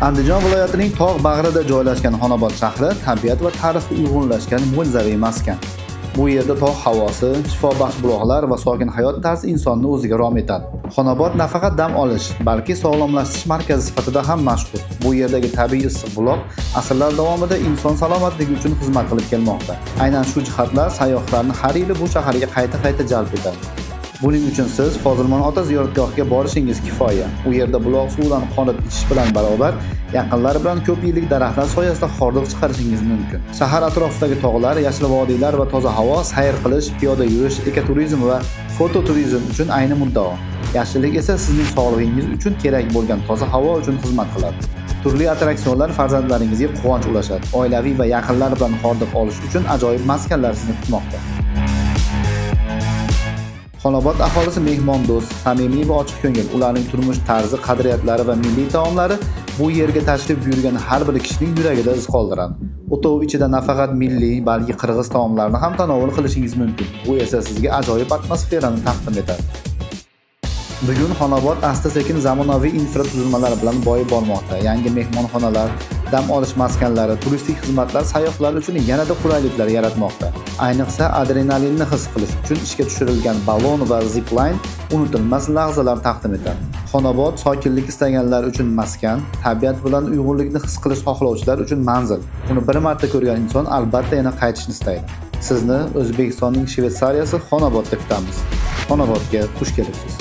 Andijon viloyatining tog' bag'rida joylashgan Xonobod shahri tabiat va tarixga uyg'unlashgan mo'jizaviy maskan. Bu yerda tog' havosi, shifobaxsh buloqlar va sokin hayot tarzi insonni o'ziga rom etadi. Xonobod nafaqat dam olish, balki sog'lomlashtirish markazi sifatida ham mashhur. Bu yerdagi tabiiy issiq buloq asrlar davomida inson salomatligi uchun xizmat qilib kelmoqda. Aynan shu jihatlar sayyohlarni har yili bu shaharga qayta jarlb etadi. Buning uchun siz Fozilmon ota ziyoratgohiga borishingiz kifoya. U yerda buloq suvidan qonib ichish bilan barobar, yaqinlar bilan ko'p yillik daraxtlar soyasida hordiq chiqarishingiz mumkin. Shahar atrofidagi tog'lar, yashil vodiylar va toza havo, sayr qilish, piyoda yurish, ekoturizm va fototurizm uchun ayni muddao. Yashillik esa sizning sog'lig'ingiz uchun kerak bo'lgan toza havo uchun xizmat qiladi. Turli attraksionlar farzandlaringizga quvonch ulashadi. Oilaviy va yaqinlar bilan hordiq olish uchun ajoyib maskanlar sizni kutmoqda. Xonobod aholisi mehmondo'st, samimiy va ochiq ko'ngil. Ularning turmush tarzi, qadriyatlari va milliy taomlari bu yerga tashrif buyurgan har bir kishining yuragida iz qoldiradi. O'tov ichida nafaqat milliy, balki qirg'iz taomlarini ham tanovul qilishingiz mumkin. Bu esa sizga ajoyib atmosferani taqdim etadi. Bugun Xonobod asta-sekin zamonaviy infratuzilmalar bilan boyib bormoqda. Yangi mehmonxonalar, dam olish maskanlari, turistik xizmatlar sayyohlar uchun yanada qulayliklar yaratmoqda. Ayniqsa adrenalinni his qilish uchun ishga tushirilgan balon va zipline unutilmas lahzalar taqdim etadi. Xonobod sokinlik istaganlar uchun maskan, tabiat bilan uyg'unlikni his qilish xohlovchilar uchun manzil. Uni bir marta ko'rgan inson albatta yana qaytishni istaydi. Sizni O'zbekistonning Shvetsariyasi Xonobodda kutamiz. Xonobodga xush kelibsiz.